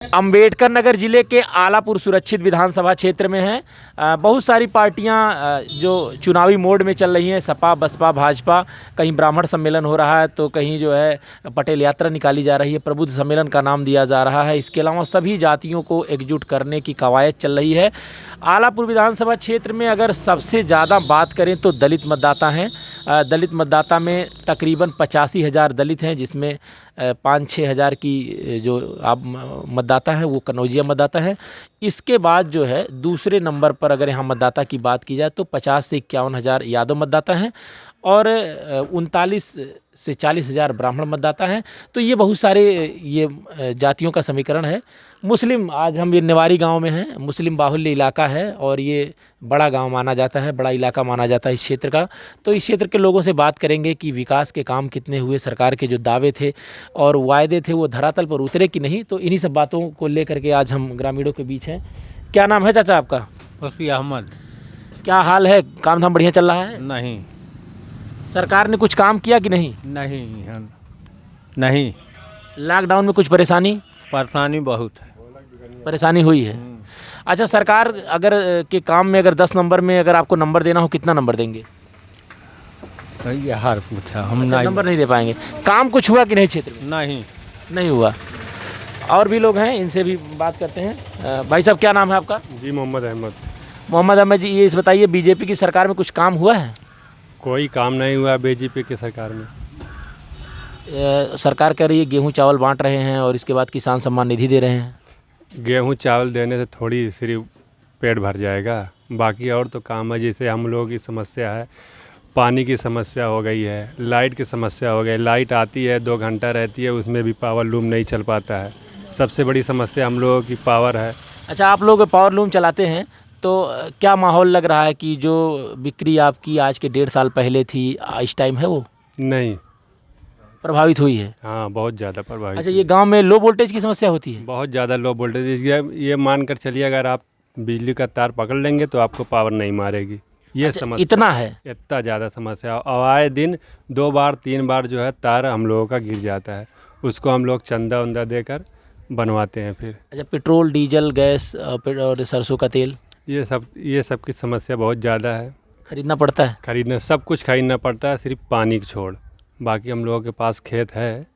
अंबेडकर नगर जिले के आलापुर सुरक्षित विधानसभा क्षेत्र में है। बहुत सारी पार्टियां जो चुनावी मोड में चल रही हैं, सपा बसपा भाजपा। कहीं ब्राह्मण सम्मेलन हो रहा है तो कहीं जो है पटेल यात्रा निकाली जा रही है, प्रबुद्ध सम्मेलन का नाम दिया जा रहा है। इसके अलावा सभी जातियों को एकजुट करने की कवायद चल रही है। आलापुर विधानसभा क्षेत्र में अगर सबसे ज़्यादा बात करें तो दलित मतदाता हैं। दलित मतदाता में तकरीबन 85,000 दलित हैं, जिसमें 5-6 हज़ार की जो आप मतदाता हैं वो कन्नौजिया मतदाता है। इसके बाद जो है दूसरे नंबर पर अगर यहाँ मतदाता की बात की जाए तो 50 से 51 हज़ार यादव मतदाता हैं और 39 से 40 हज़ार ब्राह्मण मतदाता हैं। तो ये बहुत सारे ये जातियों का समीकरण है। मुस्लिम, आज हम ये नेवारी गांव में हैं, मुस्लिम बाहुल्य इलाका है और ये बड़ा गांव माना जाता है, बड़ा इलाका माना जाता है इस क्षेत्र का। तो इस क्षेत्र के लोगों से बात करेंगे कि विकास के काम कितने हुए, सरकार के जो दावे थे और वायदे थे वो धरातल पर उतरे कि नहीं। तो इन्हीं सब बातों को लेकर के आज हम ग्रामीणों के बीच हैं। क्या नाम है चाचा आपका? वसी अहमद। क्या हाल है? काम धाम बढ़िया चल रहा है? नहीं सरकार ने कुछ काम किया कि नहीं? नहीं। लॉकडाउन में कुछ परेशानी बहुत है। परेशानी हुई है। अच्छा, सरकार अगर के काम में अगर 10 नंबर में अगर आपको नंबर देना हो, कितना नंबर देंगे? ये हार पूछा हम। अच्छा, नहीं नंबर नहीं दे पाएंगे। काम कुछ हुआ कि नहीं क्षेत्र में? नहीं हुआ। और भी लोग हैं, इनसे भी बात करते हैं। भाई साहब, क्या नाम है आपका? जी मोहम्मद अहमद। मोहम्मद अहमद जी, ये इस बताइए, बीजेपी की सरकार में कुछ काम हुआ है? कोई काम नहीं हुआ बीजेपी की सरकार में। सरकार कह रही है गेहूं चावल बांट रहे हैं और इसके बाद किसान सम्मान निधि दे रहे हैं। गेहूं चावल देने से थोड़ी सिर्फ पेट भर जाएगा, बाकी और तो काम है। जैसे हम लोगों की समस्या है, पानी की समस्या हो गई है, लाइट की समस्या हो गई। लाइट आती है 2 घंटा रहती है, उसमें भी पावर लूम नहीं चल पाता है। सबसे बड़ी समस्या हम लोगों की पावर है। अच्छा, आप लोग पावर लूम चलाते हैं तो क्या माहौल लग रहा है कि जो बिक्री आपकी आज के 1.5 साल पहले थी इस टाइम है वो नहीं प्रभावित हुई है? हाँ, बहुत ज़्यादा प्रभावित। अच्छा, ये गांव में लो वोल्टेज की समस्या होती है? बहुत ज़्यादा लो वोल्टेज। ये मान कर चलिए, अगर आप बिजली का तार पकड़ लेंगे तो आपको पावर नहीं मारेगी। ये अच्छा, समस्या इतना है? इतना ज़्यादा समस्या। और आए दिन 2 बार 3 बार जो है तार हम लोगों का गिर जाता है, उसको हम लोग चंदा उंदा देकर बनवाते हैं फिर। अच्छा, पेट्रोल डीजल गैस और सरसों का तेल, ये सब की समस्या बहुत ज़्यादा है। खरीदना पड़ता है? सब कुछ खरीदना पड़ता है, सिर्फ पानी को छोड़। बाकी हम लोगों के पास खेत है,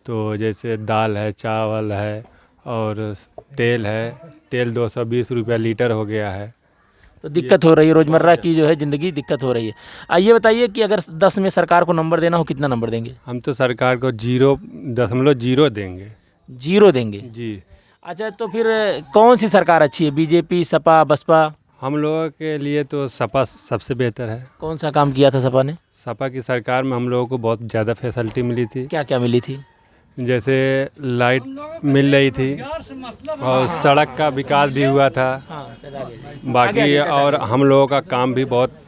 तो जैसे दाल है, चावल है और तेल है। तेल 220 रुपया लीटर हो गया है। तो दिक्कत हो रही है, रोज़मर्रा की जो है ज़िंदगी दिक्कत हो रही है। ये बताइए कि अगर 10 में सरकार को नंबर देना हो, कितना नंबर देंगे? हम तो सरकार को 0.0 देंगे। 0 देंगे जी। अच्छा, तो फिर कौन सी सरकार अच्छी है? बीजेपी, सपा, बसपा? हम लोगों के लिए तो सपा सबसे बेहतर है। कौन सा काम किया था सपा ने? सपा की सरकार में हम लोगों को बहुत ज़्यादा फैसिलिटी मिली थी। क्या क्या मिली थी? जैसे लाइट मिल रही थी और सड़क का विकास भी हुआ था। बाकी और हम लोगों का काम भी बहुत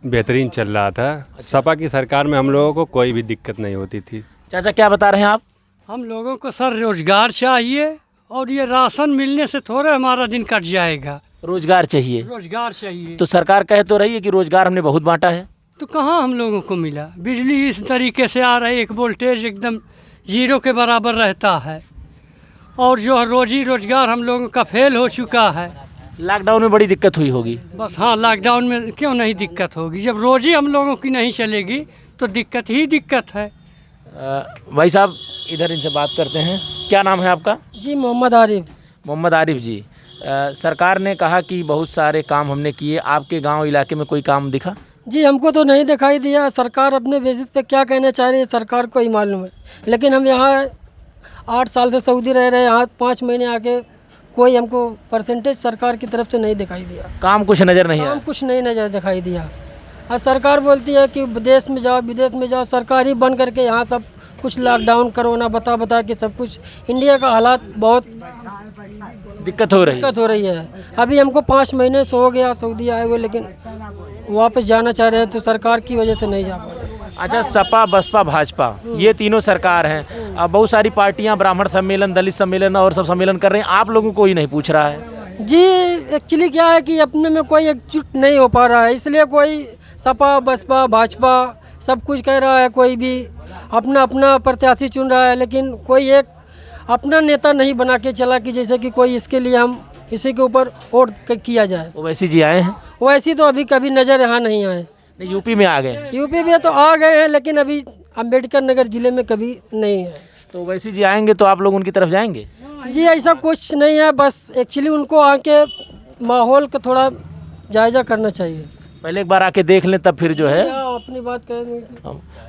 बेहतरीन चल रहा था। सपा की सरकार में हम लोगों को कोई भी दिक्कत नहीं होती थी। चाचा, क्या बता रहे हैं आप? हम लोगों को सर रोजगार चाहिए और ये राशन मिलने से थोड़ा हमारा दिन कट जाएगा। रोजगार चाहिए? रोजगार चाहिए। तो सरकार कह तो रही है कि रोजगार हमने बहुत बांटा है। तो कहाँ हम लोगों को मिला? बिजली इस तरीके से आ रही है, एक वोल्टेज एकदम 0 के बराबर रहता है और जो रोजी रोजगार हम लोगों का फेल हो चुका है। लॉकडाउन में बड़ी दिक्कत हुई होगी? बस हाँ, लॉकडाउन में क्यों नहीं दिक्कत होगी? जब रोजी हम लोगों की नहीं चलेगी तो दिक्कत ही दिक्कत है। भाई साहब, इधर इनसे बात करते हैं। क्या नाम है आपका? जी मोहम्मद आरिफ। मोहम्मद आरिफ जी, सरकार ने कहा कि बहुत सारे काम हमने किए, आपके गांव इलाके में कोई काम दिखा? जी हमको तो नहीं दिखाई दिया। सरकार अपने बेसिस पे क्या कहना चाह रही है सरकार को ही मालूम है। लेकिन हम यहाँ 8 साल से सऊदी रह रहे हैं, यहाँ 5 महीने आके कोई हमको परसेंटेज सरकार की तरफ से नहीं दिखाई दिया। काम कुछ नज़र नहीं आया? काम कुछ नहीं नजर दिखाई दिया। और सरकार बोलती है कि विदेश में जाओ, विदेश में जाओ। सरकार ही बन करके यहाँ सब कुछ लॉकडाउन कोरोना बता के सब कुछ। इंडिया का हालात बहुत दिक्कत हो रही है। अभी हमको 5 महीने से हो गया सऊदी आए हुए, लेकिन वापस जाना चाह रहे हैं तो सरकार की वजह से नहीं जा पा रहे। अच्छा, सपा बसपा भाजपा ये तीनों सरकार हैं। अब बहुत सारी पार्टियां ब्राह्मण सम्मेलन, दलित सम्मेलन और सब सम्मेलन कर रहे हैं, आप लोगों को ही नहीं पूछ रहा है? जी एक्चुअली क्या है कि अपने में कोई एकजुट नहीं हो पा रहा है, इसलिए कोई सपा बसपा भाजपा सब कुछ कह रहा है, कोई भी अपना अपना प्रत्याशी चुन रहा है, लेकिन कोई एक अपना नेता नहीं बना के चला कि जैसे कि कोई इसके लिए हम इसी के ऊपर वोट किया जाए। ओवैसी जी आए हैं? वैसे तो अभी कभी नज़र यहाँ नहीं आए। नहीं, यूपी में आ गए हैं। यूपी में तो आ गए हैं लेकिन अभी अम्बेडकर नगर ज़िले में कभी नहीं है। तो ओवैसी जी आएंगे तो आप लोग उनकी तरफ जाएंगे? जी ऐसा कुछ नहीं है, बस एक्चुअली उनको आके माहौल का थोड़ा जायज़ा करना चाहिए। पहले एक बार आके देख लें तब फिर जो है। अपनी बात करेंगे।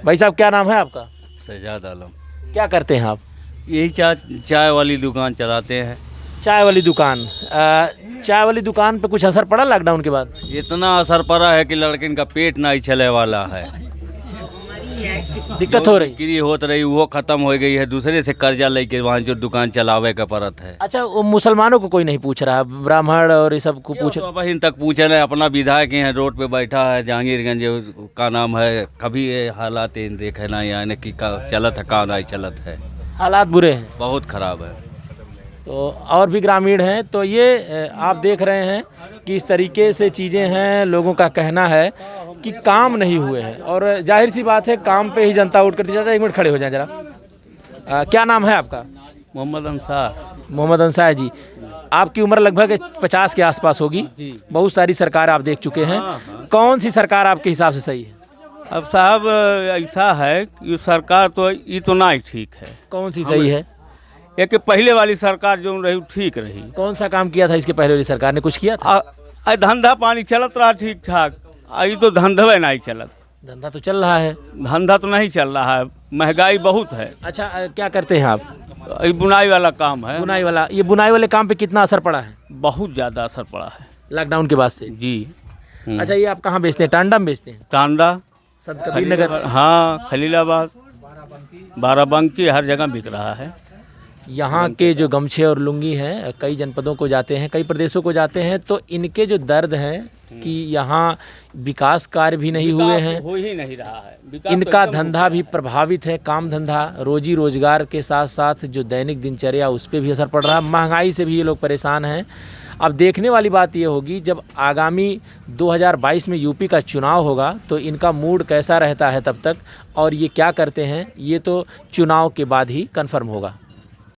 भाई साहब, क्या नाम है आपका? सजाद आलम। क्या करते हैं आप? यही चाय वाली दुकान चलाते हैं। चाय वाली दुकान। चाय वाली दुकान पे कुछ असर पड़ा लॉकडाउन के बाद? इतना असर पड़ा है कि लड़किन का पेट नहीं चले वाला है। दिक्कत हो रही? बिक्री होत रही वो खत्म हो गई है, दूसरे से कर्जा लेके वहाँ जो दुकान चलावे का पड़त है। अच्छा, वो मुसलमानों को कोई नहीं पूछ रहा, ब्राह्मण और ये सब को पूछ? तो बहन तक पूछे रहे, अपना विधायक यहाँ रोड पे बैठा है जहांगीरगंज का नाम है, कभी ये हालात देखे ना यानी कि चलत है का नहीं चलत है। हालात बुरे हैं, बहुत खराब है। तो और भी ग्रामीण हैं, तो ये आप देख रहे हैं कि इस तरीके से चीज़ें हैं। लोगों का कहना है कि काम नहीं हुए हैं और जाहिर सी बात है काम पे ही जनता वोट करती जाती है। एक मिनट खड़े हो जाए जरा। क्या नाम है आपका? मोहम्मद अंसार। मोहम्मद अंसार जी, आपकी उम्र लगभग 50 के आसपास होगी। बहुत सारी सरकार आप देख चुके हैं। कौन सी सरकार आपके हिसाब से सही है? अब साहब ऐसा है कि सरकार तो ये तो नहीं ठीक है। कौन सी सही है? ये कि पहले वाली सरकार जो रही ठीक रही। कौन सा काम किया था इसके पहले वाली सरकार ने? कुछ किया था? धंधा पानी चलत रहा ठीक ठाक। ये तो धंधा नहीं चलत। धंधा तो चल रहा है। धंधा तो नहीं चल रहा है, महंगाई बहुत है। अच्छा, क्या करते हैं आप? ये बुनाई वाला काम है। बुनाई वाला? ये बुनाई वाले काम पे कितना असर पड़ा है बहुत ज़्यादा असर पड़ा है लॉकडाउन के बाद से? जी। अच्छा, ये आप कहाँ बेचते हैं? टांडा में बेचते हैं? टांडा, संत कबीर नगर? हाँ, खलीलाबाद, बाराबंकी, हर जगह बिक रहा है। यहाँ के जो गमछे और लुंगी हैं कई जनपदों को जाते हैं, कई प्रदेशों को जाते हैं, तो इनके जो दर्द हैं कि यहाँ विकास कार्य भी नहीं हुए हैं, हो ही नहीं रहा है। विकास तो इनका एकदम धंधा भी प्रभावित है। काम धंधा, रोजी रोजगार के साथ साथ जो दैनिक दिनचर्या उस पर भी असर पड़ रहा है। महंगाई से भी ये लोग परेशान हैं। अब देखने वाली बात ये होगी जब आगामी 2022 में यूपी का चुनाव होगा तो इनका मूड कैसा रहता है तब तक, और ये क्या करते हैं ये तो चुनाव के बाद ही कन्फर्म होगा।